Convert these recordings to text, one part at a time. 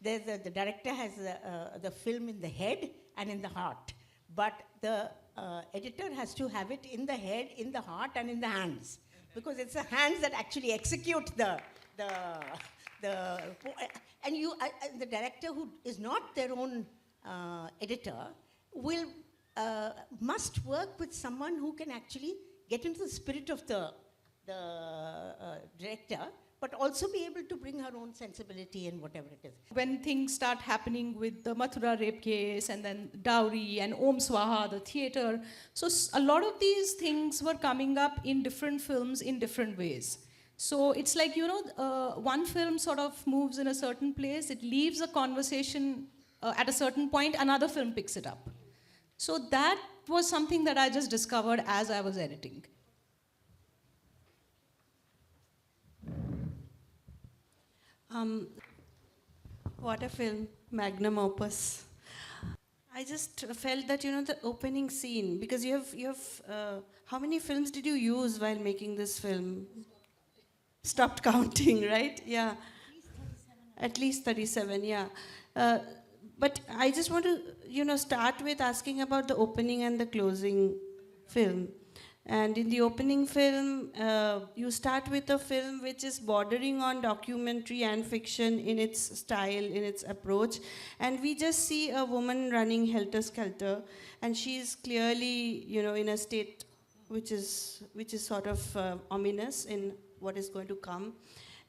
the director has the film in the head and in the heart, but the editor has to have it in the head, in the heart, and in the hands, because it's the hands that actually execute the and the director who is not their own editor will must work with someone who can actually get into the spirit of the director, but also be able to bring her own sensibility and whatever it is. When things start happening with the Mathura rape case and then Dowry and Om Swaha, the theatre, so a lot of these things were coming up in different films in different ways. So it's like, one film sort of moves in a certain place, it leaves a conversation at a certain point, another film picks it up. So that was something that I just discovered as I was editing. What a film, magnum opus. I just felt that, the opening scene, because you have how many films did you use while making this film? Stopped counting, right? Yeah. At least 37, yeah. But I just want to, start with asking about the opening and the closing film. And in the opening film, you start with a film which is bordering on documentary and fiction in its style, in its approach. And we just see a woman running helter-skelter, and she's clearly, in a state which is sort of ominous in what is going to come.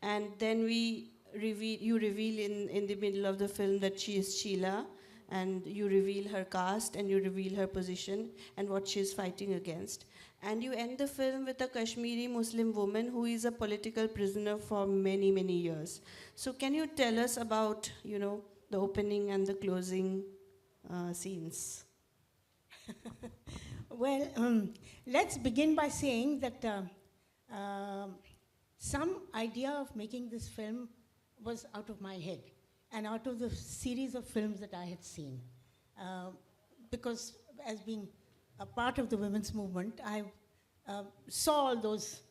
And then you reveal in the middle of the film that she is Sheila, and you reveal her caste, and you reveal her position and what she is fighting against. And you end the film with a Kashmiri Muslim woman who is a political prisoner for many, many years. So can you tell us about, the opening and the closing scenes? Well, let's begin by saying that some idea of making this film was out of my head and out of the series of films that I had seen. Because as being a part of the women's movement, I saw all those,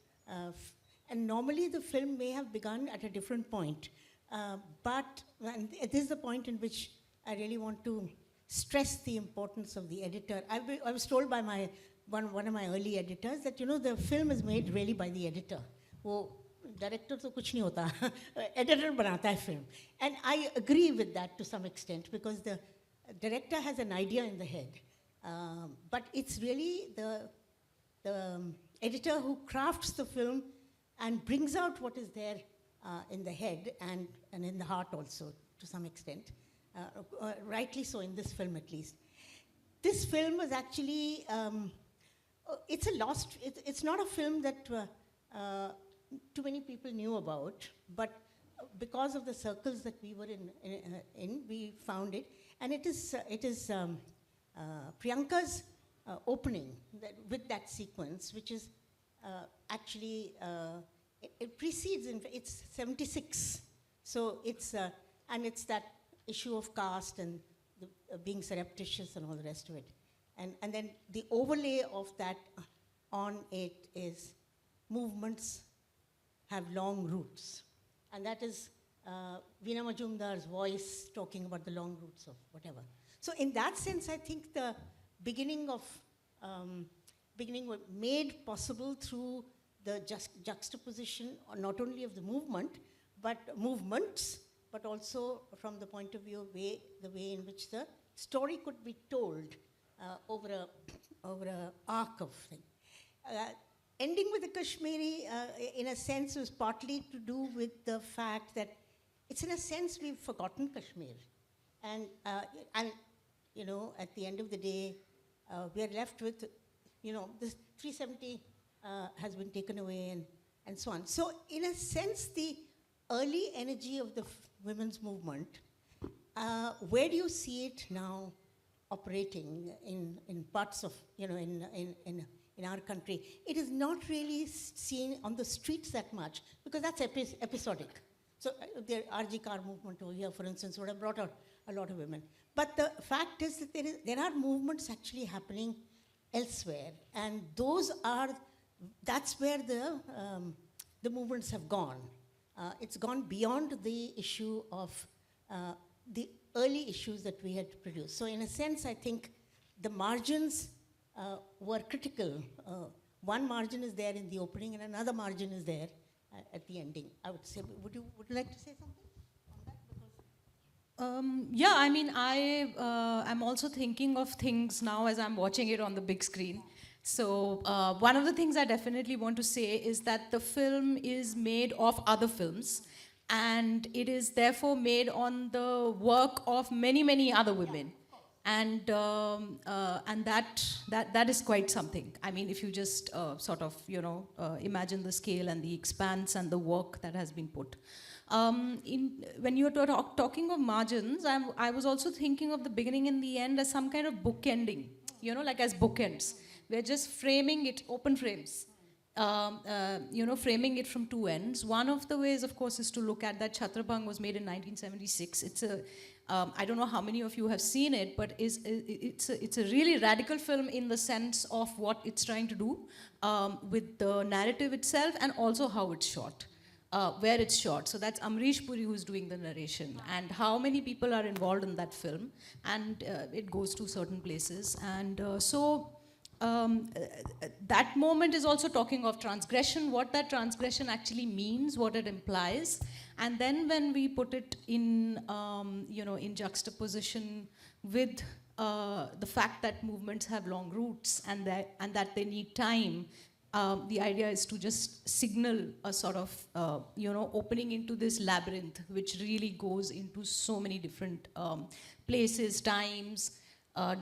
and normally the film may have begun at a different point, but this is the point in which I really want to stress the importance of the editor. I was told by one of my early editors that, the film is made really by the editor. वो director तो कुछ नहीं होता, editor बनाता है film. And I agree with that to some extent, because the director has an idea in the head. But it's really the editor who crafts the film and brings out what is there in the head and in the heart also, to some extent. Rightly so in this film, at least. This film was actually, it's not a film that too many people knew about, but because of the circles that we were in, we found it. And it is Priyanka's opening with that sequence, which is actually, it precedes, it's 76. So it's, and it's that issue of caste and being surreptitious and all the rest of it. And then the overlay of that on it is movements have long roots. And that is Veena Majumdar's voice talking about the long roots of whatever. So in that sense, I think the beginning was made possible through the juxtaposition, not only of the movement, but movements, but also from the point of view of the way in which the story could be told over a arc of thing. Ending with the Kashmiri, in a sense, was partly to do with the fact that it's in a sense we've forgotten Kashmir. And at the end of the day, we are left with, this 370 has been taken away and so on. So in a sense, the early energy of the women's movement, where do you see it now operating in parts of, in our country? It is not really seen on the streets that much, because that's episodic. So the RG car movement over here, for instance, would have brought out a lot of women. But the fact is that there are movements actually happening elsewhere, and that's where the movements have gone. It's gone beyond the issue of the early issues that we had produced. So in a sense, I think the margins were critical. One margin is there in the opening and another margin is there at the ending, I would say. Would you like to say something on that? Yeah, I mean, I'm also thinking of things now as I'm watching it on the big screen. So one of the things I definitely want to say is that the film is made of other films, and it is therefore made on the work of many, many other women. And that is quite something. I mean, if you just sort of, imagine the scale and the expanse and the work that has been put. When you were talking of margins, I was also thinking of the beginning and the end as some kind of bookending, like as bookends. We're just framing it, open frames, framing it from two ends. One of the ways, of course, is to look at that Chhatrabang was made in 1976. It's I don't know how many of you have seen it, but it's a really radical film in the sense of what it's trying to do with the narrative itself and also how it's shot. Where it's shot. So that's Amrish Puri who's doing the narration, and how many people are involved in that film, and it goes to certain places. And that moment is also talking of transgression, what that transgression actually means, what it implies. And then when we put it in, in juxtaposition with the fact that movements have long roots and that they need time, the idea is to just signal a sort of, opening into this labyrinth, which really goes into so many different places, times,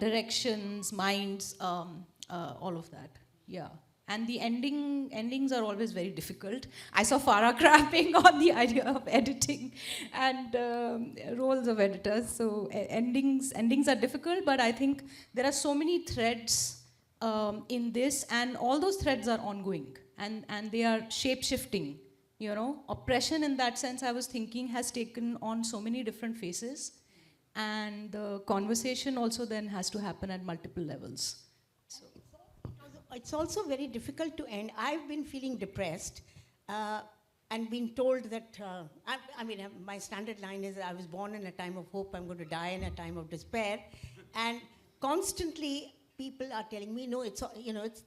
directions, minds, all of that. Yeah. And the endings are always very difficult. I saw Farah cramping on the idea of editing and roles of editors. So endings are difficult, but I think there are so many threads in this, and all those threads are ongoing, and they are shape-shifting. Oppression in that sense, I was thinking, has taken on so many different faces, and the conversation also then has to happen at multiple levels. So it's also very difficult to end. I've been feeling depressed and been told that, my standard line is, I was born in a time of hope, I'm going to die in a time of despair. And constantly, people are telling me, no,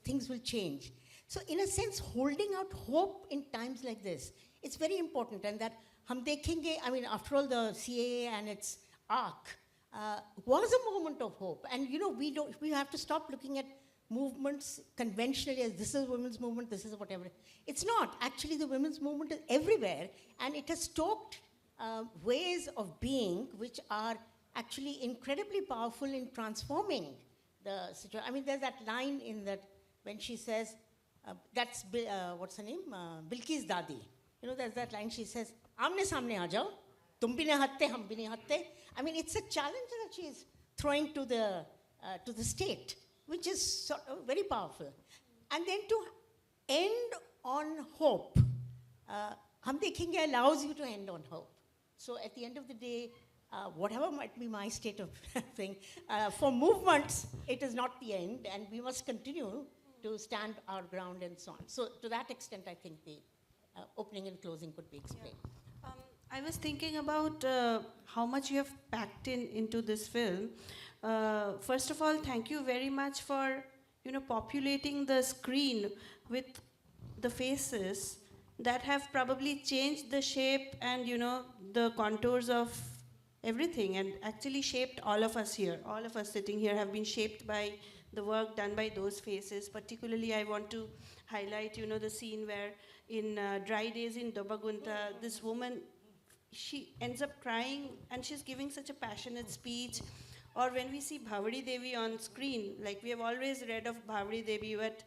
things will change. So in a sense, holding out hope in times like this, it's very important. And that hum dekhenge, after all, the CAA and its arc was a moment of hope. And we have to stop looking at movements conventionally as this is women's movement, this is whatever. It's not. Actually, the women's movement is everywhere, and it has stoked ways of being which are actually incredibly powerful in transforming the situation. There's that line in that when she says, what's her name? Bilki's Dadi. There's that line, she says, Amne samne aa jao, tum bhi nahi hatte, hum bhi nahi hatte. It's a challenge that she is throwing to the state, which is sort of very powerful. And then to end on hope, hum dekhenge allows you to end on hope. So at the end of the day, whatever might be my state of thing, for movements, it is not the end, and we must continue to stand our ground and so on. So to that extent, I think the opening and closing could be explained. Yeah. I was thinking about how much you have packed into this film. First of all, thank you very much for populating the screen with the faces that have probably changed the shape and the contours of everything, and actually shaped all of us here. All of us sitting here have been shaped by the work done by those faces. Particularly, I want to highlight, the scene where in Dry Days in Dobagunta, this woman, she ends up crying and she's giving such a passionate speech. Or when we see Bhavadi Devi on screen, like we have always read of Bhavadi Devi, but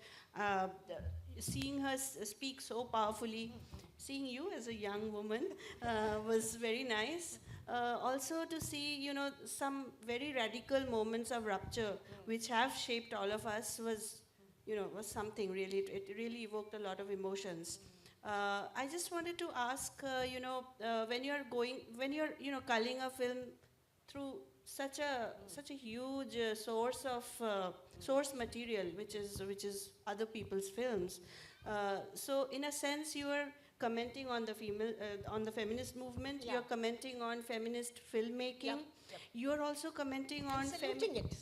seeing her speak so powerfully, seeing you as a young woman was very nice. Also to see, some very radical moments of rupture which have shaped all of us was something really. It really evoked a lot of emotions. I just wanted to ask, when you're culling a film through such a huge source of source material, which is other people's films. So in a sense, you are commenting on the on the feminist movement. Yeah. You're commenting on feminist filmmaking. Yep. You're also commenting on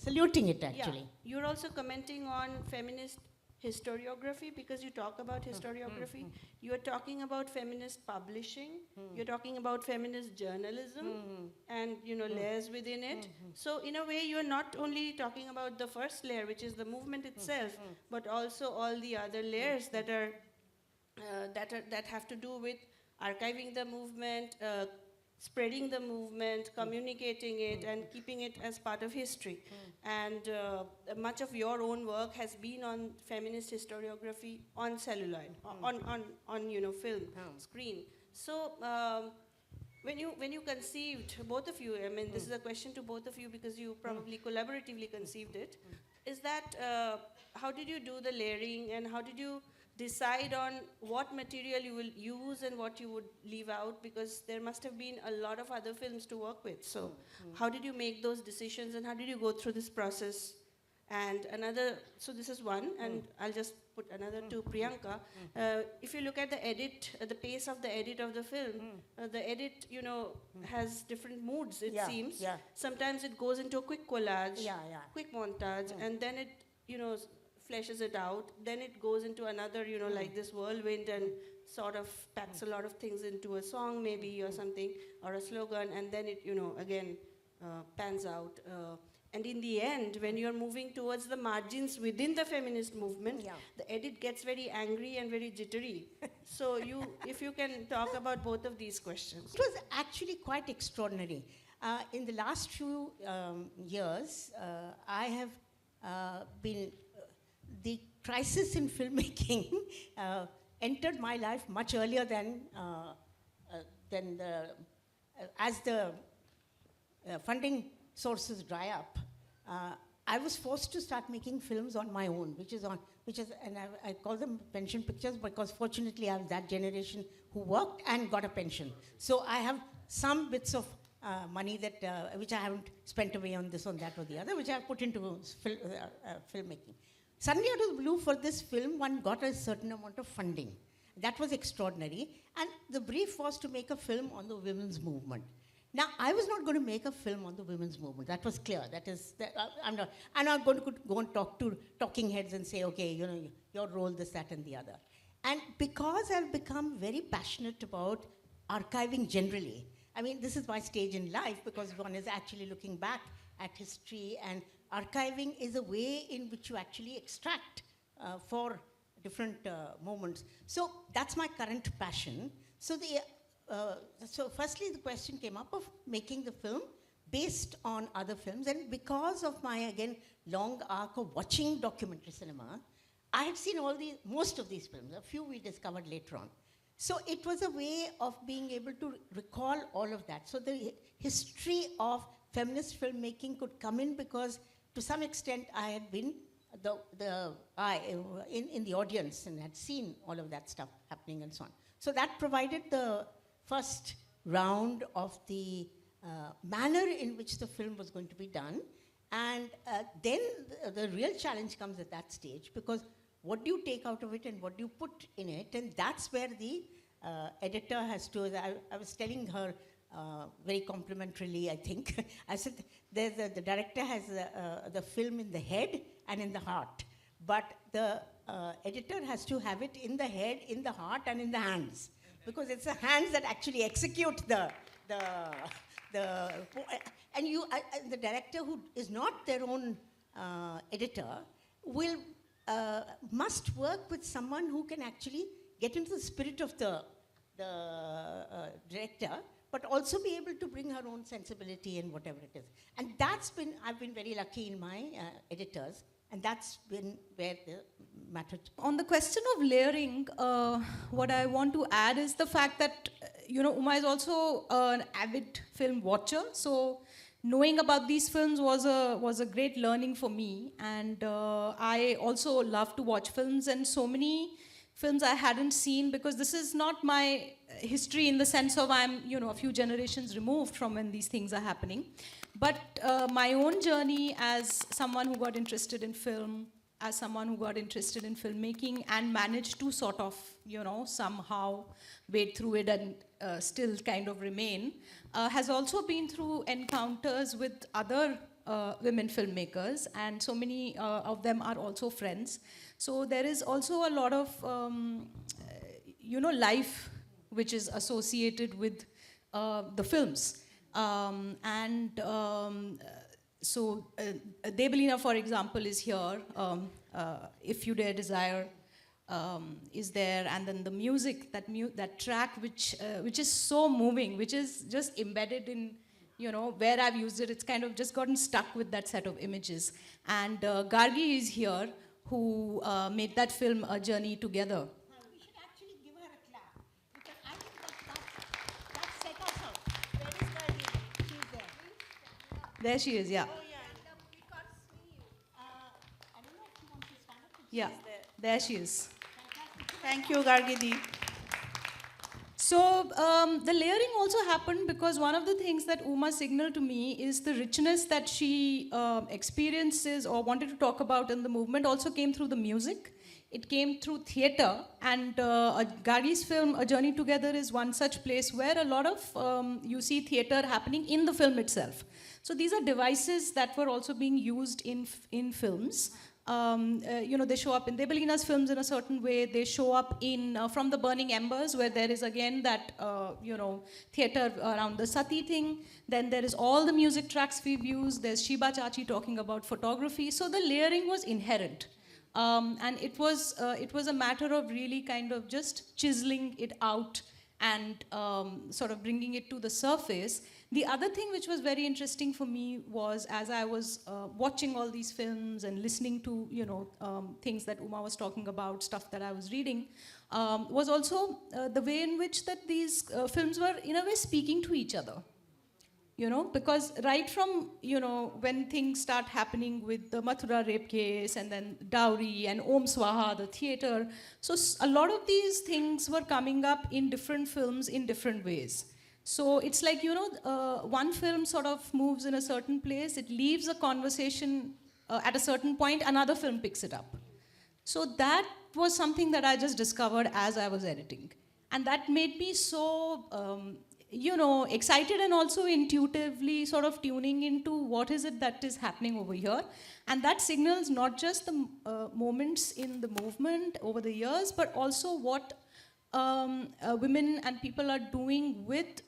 Saluting it actually. Yeah. You're also commenting on feminist historiography, because you talk about historiography. You are talking about feminist publishing. You're talking about feminist journalism and layers within it. So in a way, you're not only talking about the first layer, which is the movement itself, but also all the other layers that are that have to do with archiving the movement, spreading the movement, communicating it, and keeping it as part of history. And much of your own work has been on feminist historiography on celluloid, on film, screen. So when you conceived, both of you, I mean, this is a question to both of you because you probably collaboratively conceived it, is that how did you do the layering, and how did you decide on what material you will use and what you would leave out, because there must have been a lot of other films to work with. So how did you make those decisions, and how did you go through this process? And so this is one, and I'll just put another to Priyanka. If you look at the edit, the pace of the edit of the film, the edit, has different moods, it seems. Yeah. Sometimes it goes into a quick collage, quick montage, and then it, fleshes it out. Then it goes into another, like this whirlwind, and sort of packs a lot of things into a song maybe or something, or a slogan, and then it, again pans out. And in the end, when you're moving towards the margins within the feminist movement, the edit gets very angry and very jittery. So if you can talk about both of these questions. It was actually quite extraordinary. In the last few years, I have been... the crisis in filmmaking entered my life much earlier than as the funding sources dry up. I was forced to start making films on my own, and I call them pension pictures because fortunately I was that generation who worked and got a pension. So I have some bits of money that which I haven't spent away on this, on that, or the other, which I have put into filmmaking. Suddenly, out of the blue, for this film, one got a certain amount of funding. That was extraordinary. And the brief was to make a film on the women's movement. Now, I was not going to make a film on the women's movement. That was clear. I'm not going to go and talk to talking heads and say, okay, your role, this, that, and the other. And because I've become very passionate about archiving generally, I mean, this is my stage in life, because one is actually looking back at history, and archiving is a way in which you actually extract for different moments. So that's my current passion. So firstly, the question came up of making the film based on other films, and because of my, again, long arc of watching documentary cinema, I had seen most of these films. A few we discovered later on. So it was a way of being able to recall all of that. So the history of feminist filmmaking could come in, because to some extent I had been in the audience and had seen all of that stuff happening and so on. So that provided the first round of the manner in which the film was going to be done. And then the real challenge comes at that stage, because what do you take out of it and what do you put in it? And that's where the editor has to, I was telling her very complimentarily, I think, I said, the director has the film in the head and in the heart, but the editor has to have it in the head, in the heart, and in the hands, because it's the hands that actually execute the director, who is not their own editor, must work with someone who can actually get into the spirit of the director, but also be able to bring her own sensibility and whatever it is. And I've been very lucky in my editors, and that's been where the matter. On the question of layering, what I want to add is the fact that, Uma is also an avid film watcher, so knowing about these films was a great learning for me. And I also love to watch films, and so many films I hadn't seen, because this is not my history in the sense of I'm, a few generations removed from when these things are happening. But my own journey as someone who got interested in film as someone who got interested in filmmaking and managed to sort of, somehow wade through it and still kind of remain, has also been through encounters with other women filmmakers, and so many of them are also friends. So there is also a lot of, life which is associated with the films. So Debelina, for example, is here. If You Dare Desire is there, and then the music, that track which is so moving, which is just embedded in, where I've used it. It's kind of just gotten stuck with that set of images. And Gargi is here, who made that film A Journey Together. We should actually give her a clap, because I think that set us up. Where is Gargi? She's there. There she is, yeah. Oh, yeah. We can't see you. I don't know if she wants to stand up. Yeah, there she is. Thank you, Gargidi. So the layering also happened because one of the things that Uma signaled to me is the richness that she experiences or wanted to talk about in the movement also came through the music. It came through theatre, and Gargi's film A Journey Together is one such place where a lot of you see theatre happening in the film itself. So these are devices that were also being used in films. They show up in Debelina's films in a certain way. They show up in From the Burning Embers, where there is again that theatre around the Sati thing. Then there is all the music tracks we've used. There's Shiba Chachi talking about photography. So the layering was inherent, and it was a matter of really kind of just chiseling it out and sort of bringing it to the surface. The other thing which was very interesting for me was, as I was watching all these films and listening to things that Uma was talking about, stuff that I was reading, was also the way in which that these films were in a way speaking to each other. Because right from when things start happening with the Mathura rape case, and then dowry and Om Swaha, the theatre, so a lot of these things were coming up in different films in different ways. So it's like, one film sort of moves in a certain place, it leaves a conversation at a certain point, another film picks it up. So that was something that I just discovered as I was editing. And that made me so, excited and also intuitively sort of tuning into what is it that is happening over here. And that signals not just the moments in the movement over the years, but also what women and people are doing with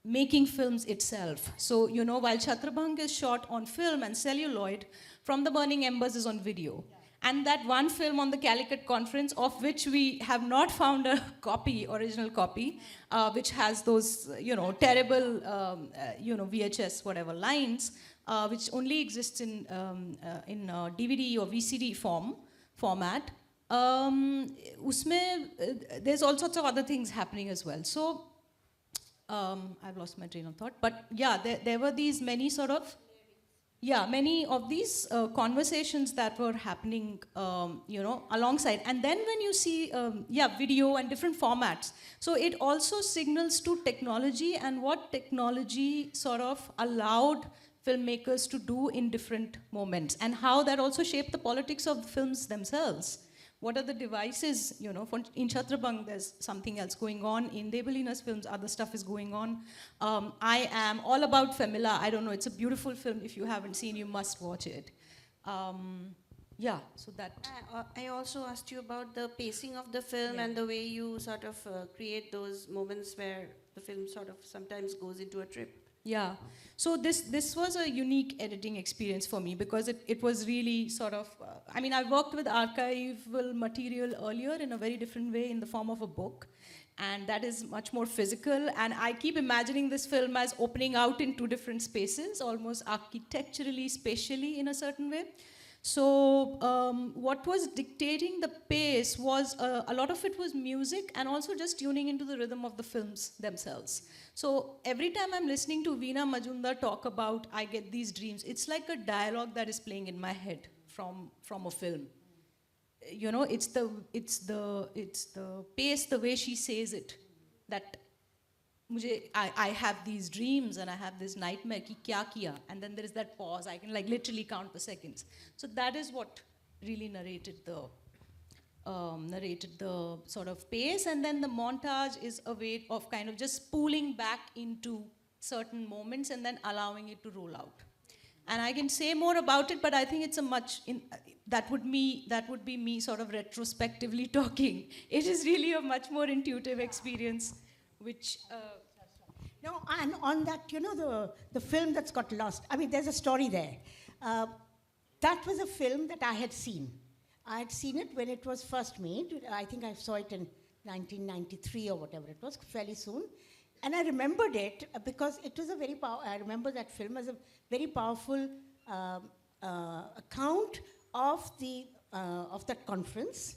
making films itself. So, while Chhatrabang is shot on film and celluloid, From the Burning Embers is on video. And that one film on the Calicut conference, of which we have not found a original copy, which has those, terrible, VHS, whatever, lines, which only exists in DVD or VCD format. There's all sorts of other things happening as well. So, I've lost my train of thought. But yeah, there were these many sort of, many of these conversations that were happening, alongside. And then when you see, video and different formats, so it also signals to technology and what technology sort of allowed filmmakers to do in different moments, and how that also shaped the politics of the films themselves. What are the devices, in Chhatrabang there's something else going on, in Debelina's films other stuff is going on. I am all about Femila, I don't know, it's a beautiful film, if you haven't seen you must watch it. So that. I also asked you about the pacing of the film and the way you sort of create those moments where the film sort of sometimes goes into a trip. Yeah, so this was a unique editing experience for me, because it was really sort of, I worked with archival material earlier in a very different way in the form of a book, and that is much more physical, and I keep imagining this film as opening out in two different spaces, almost architecturally, spatially in a certain way. So what was dictating the pace was, a lot of it was music, and also just tuning into the rhythm of the films themselves. So every time I'm listening to Veena Majumdar talk about I get these dreams, it's like a dialogue that is playing in my head from a film. It's the pace, the way she says it, that I have these dreams and I have this nightmare, ki kya kiya, and then there is that pause. I can like literally count the seconds. So that is what really narrated the sort of pace, and then the montage is a way of kind of just pulling back into certain moments and then allowing it to roll out. And I can say more about it, but I think it's a that would be me sort of retrospectively talking. It is really a much more intuitive experience, which. No, and on that, the film that's got lost, I mean, there's a story there. That was a film that I had seen. I had seen it when it was first made. I think I saw it in 1993 or whatever it was, fairly soon. And I remembered it because it was I remember that film as a very powerful account of that conference,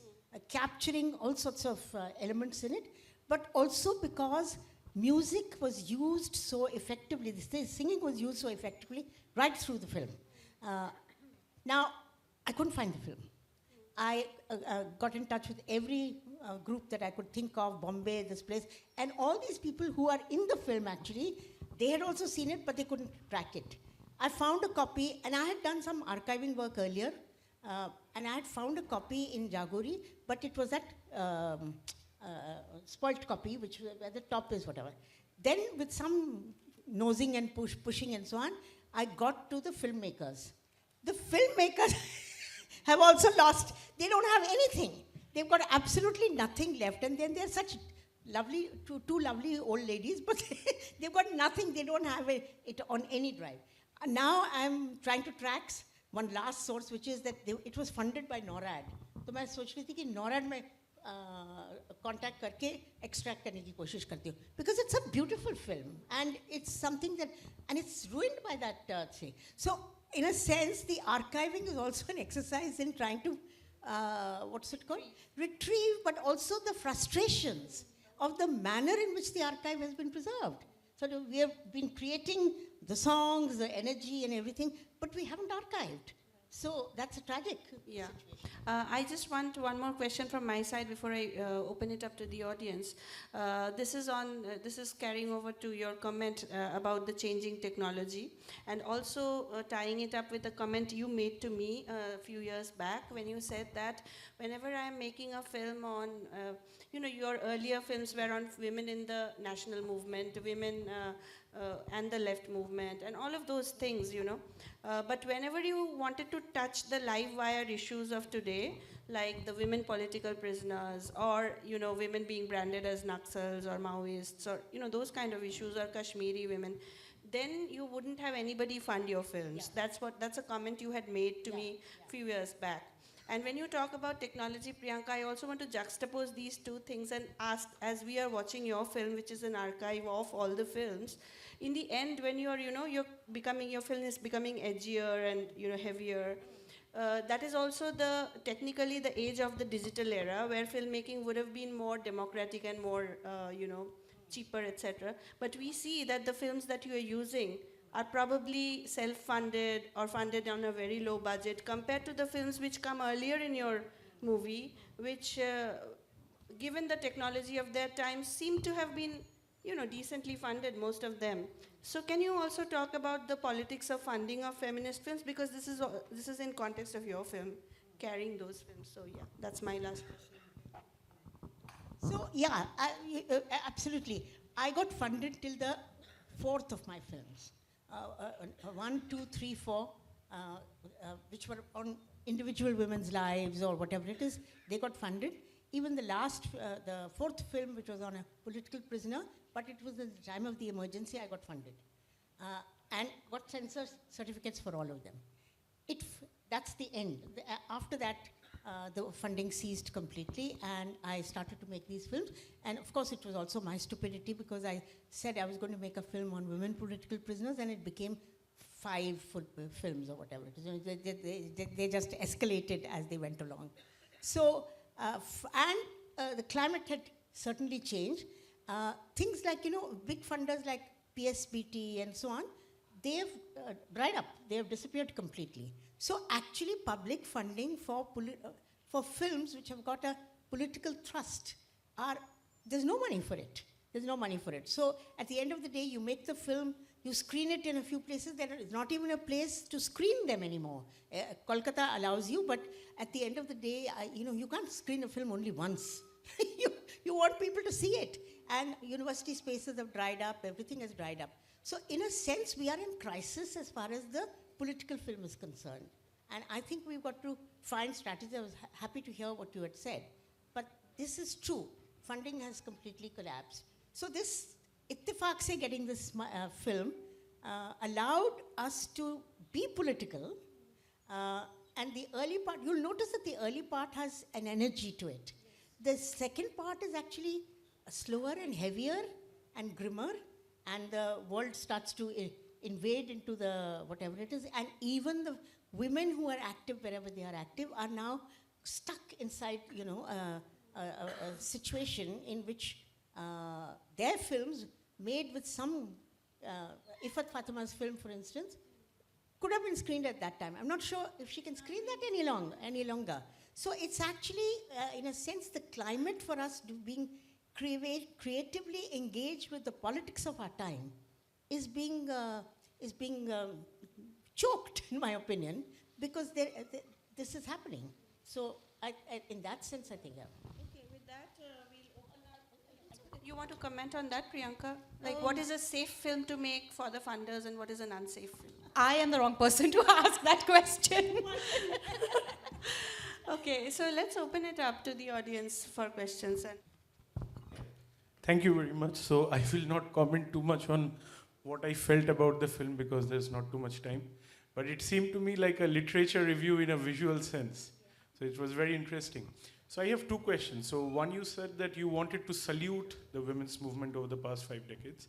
capturing all sorts of elements in it, but also because music was used so effectively, the singing was used so effectively right through the film. Now, I couldn't find the film. I got in touch with every group that I could think of, Bombay, this place, and all these people who are in the film actually, they had also seen it, but they couldn't track it. I found a copy, and I had done some archiving work earlier, and I had found a copy in Jagori, but it was that spoilt copy, where the top is whatever. Then with some nosing and pushing and so on, I got to the filmmakers. The filmmakers have also lost. They don't have anything. They've got absolutely nothing left. And then they're such lovely, two lovely old ladies, but they've got nothing. They don't have it on any drive. And now I'm trying to track one last source, which is that it was funded by NORAD. So I सोच रही थी कि NORAD में contact करके extract करने की कोशिश करती हूँ, because it's a beautiful film and it's something that, and it's ruined by that thing. So in a sense, the archiving is also an exercise in trying to what's it called? Retrieve, but also the frustrations of the manner in which the archive has been preserved. So we have been creating the songs, the energy and everything, but we haven't archived. So that's a tragic situation. I just want one more question from my side before I open it up to the audience. This is carrying over to your comment about the changing technology, and also tying it up with a comment you made to me a few years back when you said that whenever I am making a film on, your earlier films were on women in the national movement, women and the left movement, and all of those things, but whenever you wanted to touch the live wire issues of today, like the women political prisoners, or women being branded as Naxals or Maoists, or those kind of issues, or Kashmiri women, then you wouldn't have anybody fund your films. Yeah. That's a comment you had made to me a few years back. And when you talk about technology, Priyanka, I also want to juxtapose these two things and ask, as we are watching your film, which is an archive of all the films, in the end, when your film is becoming edgier and heavier, that is also technically the age of the digital era, where filmmaking would have been more democratic and more, cheaper, etc. But we see that the films that you are using are probably self-funded or funded on a very low budget compared to the films which come earlier in your movie, which, given the technology of their time, seem to have been, decently funded, most of them. So can you also talk about the politics of funding of feminist films? Because this is in context of your film, carrying those films. So yeah, that's my last question. So yeah, absolutely. I got funded till the fourth of my films. 1, 2, 3, 4, which were on individual women's lives or whatever it is, they got funded. Even the fourth film, which was on a political prisoner, but it was at the time of the emergency, I got funded. And got censor certificates for all of them. That's the end. After that, the funding ceased completely, and I started to make these films. And of course, it was also my stupidity, because I said I was going to make a film on women political prisoners, and it became 5 films or whatever. They just escalated as they went along. So, the climate had certainly changed. Things like, big funders like PSBT and so on, they have dried up. They have disappeared completely. So actually, public funding for films which have got a political thrust there's no money for it. There's no money for it. So at the end of the day, you make the film, You screen it in a few places. There is not even a place to screen them anymore. Kolkata allows you, but at the end of the day, you can't screen a film only once. you want people to see it. And university spaces have dried up. Everything has dried up. So in a sense, we are in crisis as far as the political film is concerned. And I think we've got to find strategies. I was happy to hear what you had said. But this is true. Funding has completely collapsed. So this ittifaq se getting this film allowed us to be political. And the early part, you'll notice that the early part has an energy to it. The second part is actually slower and heavier and grimmer. And the world starts to invade into the whatever it is. And even the women who are active wherever they are active are now stuck inside, a situation in which their films made with some, Ifat Fatima's film, for instance, could have been screened at that time. I'm not sure if she can screen that any longer. So it's actually, in a sense, the climate for us being creatively engaged with the politics of our time is being choked, in my opinion, because this is happening. So in that sense, I think. Okay, with that, we'll open up. You want to comment on that, Priyanka? Like, what is a safe film to make for the funders and what is an unsafe film? I am the wrong person to ask that question. Okay, so let's open it up to the audience for questions. And Thank you very much. So I will not comment too much on what I felt about the film because there's not too much time. But it seemed to me like a literature review in a visual sense. So it was very interesting. So I have two questions. So one, you said that you wanted to salute the women's movement over the past 5 decades.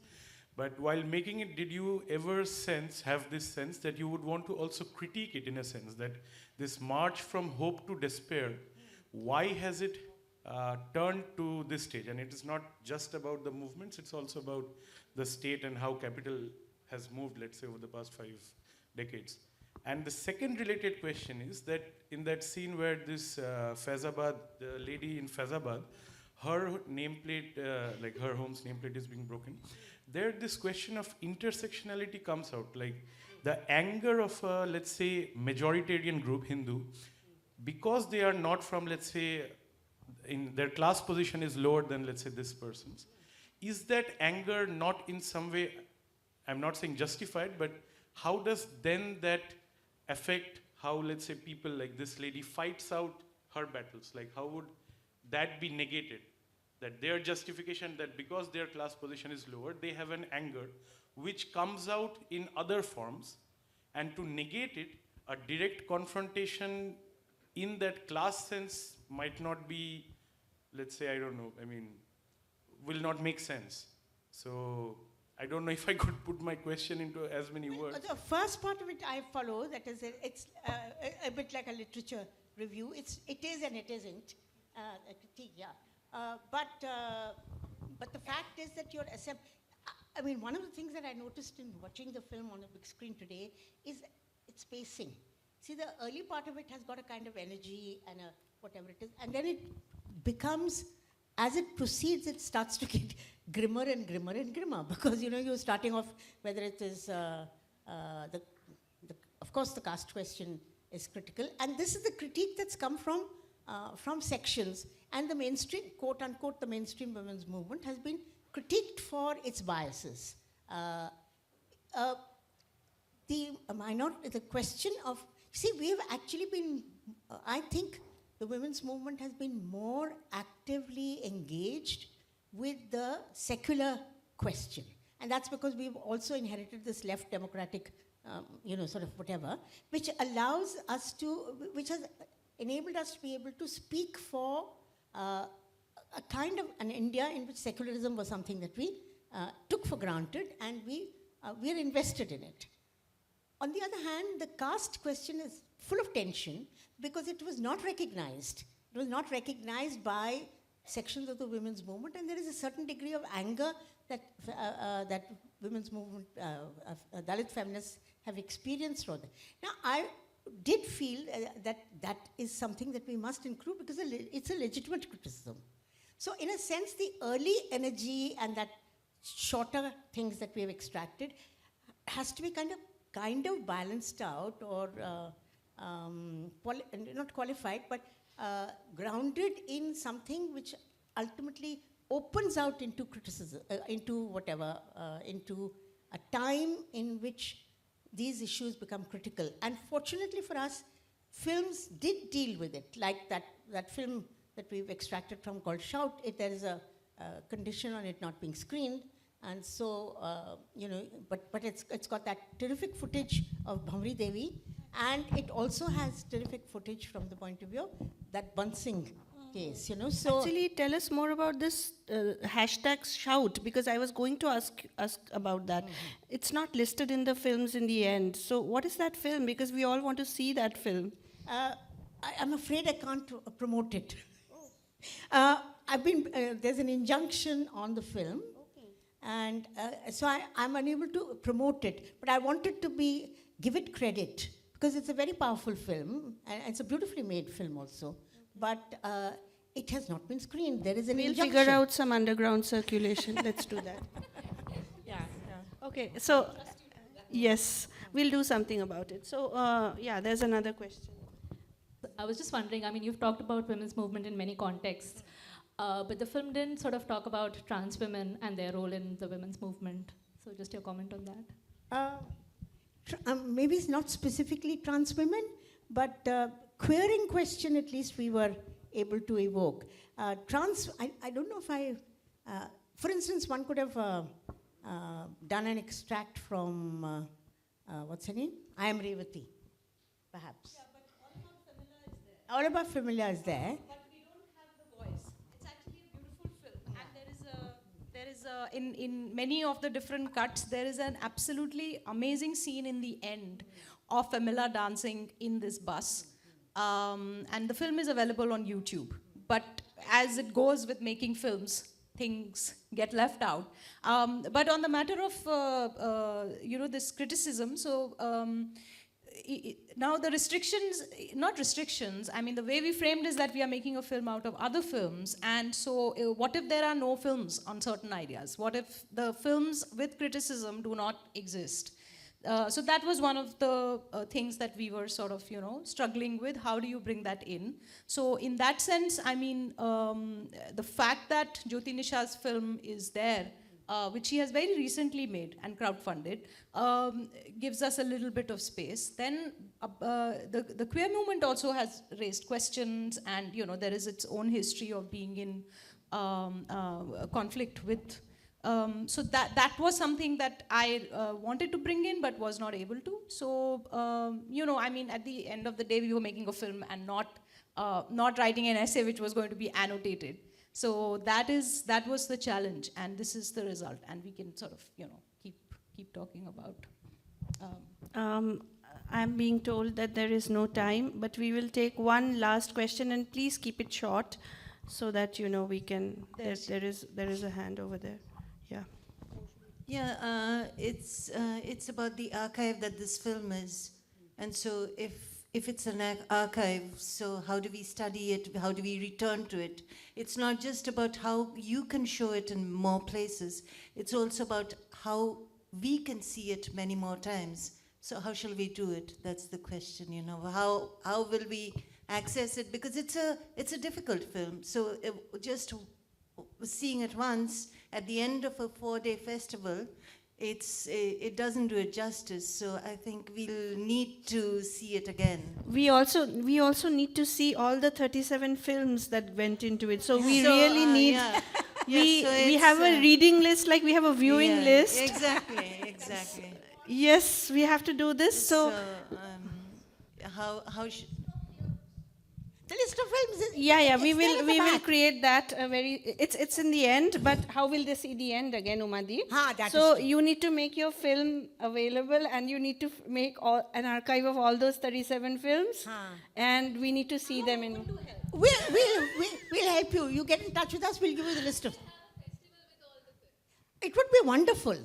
But while making it, did you ever have this sense that you would want to also critique it in a sense that this march from hope to despair, why has it turned to this stage? And it is not just about the movements, it's also about the state and how capital has moved, let's say, over the past 5 decades. And the second related question is that in that scene where this Faizabad, the lady in Faizabad, her nameplate, like her home's nameplate is being broken, there this question of intersectionality comes out, like the anger of a, let's say, majoritarian group, Hindu, because they are not from, let's say, in their class position is lower than, let's say, this person's. Is that anger not in some way, I'm not saying justified, but how does then that affect how, let's say, people like this lady fights out her battles? Like, how would that be negated? That their justification that because their class position is lower, they have an anger which comes out in other forms, and to negate it, a direct confrontation in that class sense might not be, let's say, I don't know, I mean, will not make sense. So I don't know if I could put my question into as many words. The first part of it I follow, that is, it's a bit like a literature review. It is and it isn't, a critique, yeah. But the fact is that you're I mean, one of the things that I noticed in watching the film on a big screen today is its pacing. See, the early part of it has got a kind of energy and a whatever it is, and then it becomes, as it proceeds, it starts to get grimmer and grimmer and grimmer, because you're starting off, whether it is of course the caste question is critical, and this is the critique that's come from sections, and the mainstream, quote unquote, the mainstream women's movement has been critiqued for its biases. The question of, we have actually been, I think the women's movement has been more actively engaged with the secular question. And that's because we've also inherited this left democratic, sort of whatever, which allows us to, which has enabled us to be able to speak for a kind of an India in which secularism was something that we took for granted, and we are invested in it. On the other hand, the caste question is full of tension because it was not recognized. It was not recognized by sections of the women's movement, and there is a certain degree of anger that women's movement, Dalit feminists have experienced. Now, I did feel that is something that we must include because it's a legitimate criticism. So in a sense, the early energy and that shorter things that we have extracted has to be kind of balanced out, or not qualified, but grounded in something which ultimately opens out into criticism, into a time in which these issues become critical. And fortunately for us, films did deal with it, like that film that we've extracted from called Shout. There is a condition on it not being screened, and so but it's got that terrific footage of Bhamri Devi, and it also has terrific footage from the point of view of that Bansing case. So actually, tell us more about this hashtag Shout, because I was going to ask about that. It's not listed in the films in the end. So what is that film? Because we all want to see that film. I'm afraid I can't promote it. There's an injunction on the film, and so I'm unable to promote it. But I wanted to give it credit, because it's a very powerful film, and it's a beautifully made film also. But it has not been screened. There is an injunction. We'll figure out some underground circulation. Let's do that. Yeah. Okay, so yes, we'll do something about it. So there's another question. I was just wondering, you've talked about women's movement in many contexts, but the film didn't sort of talk about trans women and their role in the women's movement. So just your comment on that. Maybe it's not specifically trans women, but queering question at least we were able to evoke. I don't know if for instance, one could have done an extract from, what's her name? I Am Revati, perhaps. All About Familia is there. But we don't have the voice. It's actually a beautiful film, and there is in many of the different cuts, there is an absolutely amazing scene in the end of Famila dancing in this bus, and the film is available on YouTube. But as it goes with making films, things get left out. But on the matter of this criticism, so. Now the not restrictions, the way we framed is that we are making a film out of other films, and so what if there are no films on certain ideas? What if the films with criticism do not exist? So that was one of the things that we were sort of, struggling with. How do you bring that in? So in that sense, the fact that Jyoti Nisha's film is there, which she has very recently made and crowdfunded, gives us a little bit of space. Then the queer movement also has raised questions, and there is its own history of being in conflict with. So that was something that I wanted to bring in but was not able to. So at the end of the day, we were making a film and not writing an essay which was going to be annotated. So that was the challenge, and this is the result, and we can sort of keep talking about. I'm being told that there is no time, but we will take one last question, and please keep it short, so that we can. There is a hand over there. Yeah. Yeah, it's about the archive that this film is, and so if it's an archive, so how do we study it? How do we return to it? It's not just about how you can show it in more places. It's also about how we can see it many more times. So how shall we do it? That's the question, How will we access it? Because it's a difficult film. So just seeing it once at the end of a 4-day festival, it doesn't do it justice. So I think we'll need to see it again. We also need to see all the 37 films that went into it. So we really need. Yeah. We have a reading list, like we have a viewing list. Exactly. Yes, we have to do this. So how should the list of films. We will create that it's in the end, but how will they see the end again, Umadi? So you need to make your film available, and you need to make an archive of all those 37 films, and we need to see them in. We'll help you. You get in touch with us, we'll give you the list of. It would be wonderful.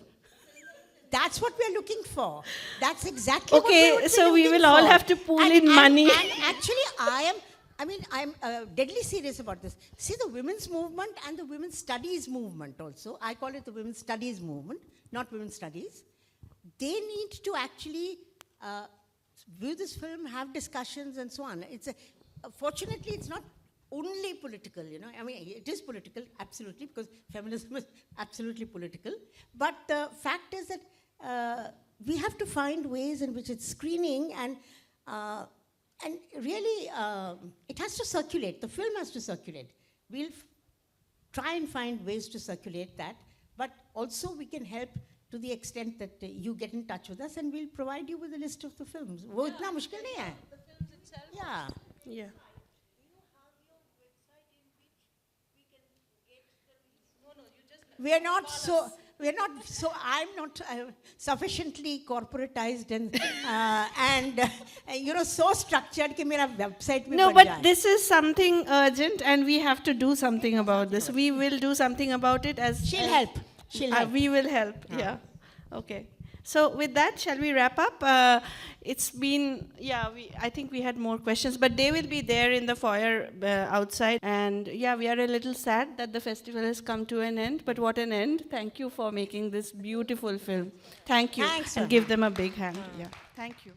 That's what we're looking for. That's exactly what we would be so we looking will all for. have to pool in money. And actually, I'm deadly serious about this. See, the women's movement and the women's studies movement also, I call it the women's studies movement, not women's studies. they need to actually view this film, have discussions, and so on. Fortunately, it's not only political, I mean, it is political, absolutely, because feminism is absolutely political. But the fact is that we have to find ways in which it's screening, and really, it has to circulate. The film has to circulate. We'll try and find ways to circulate that, but also we can help to the extent that you get in touch with us, and we'll provide you with a list of the films. वो इतना मुश्किल नहीं है. The films itself. Yeah. Yeah. We're not so, I'm not sufficiently corporatized and so structured कि मेरा website भी No, बन but जाए. this is something urgent, and we have to do something about this. We will do something about it as... She'll help. She'll help. We will help, yeah. Okay. So with that, shall we wrap up? It's been, I think we had more questions, but they will be there in the foyer outside. And yeah, we are a little sad that the festival has come to an end, but what an end. Thank you for making this beautiful film. Thank you. Thanks, and give them a big hand. Yeah. Thank you.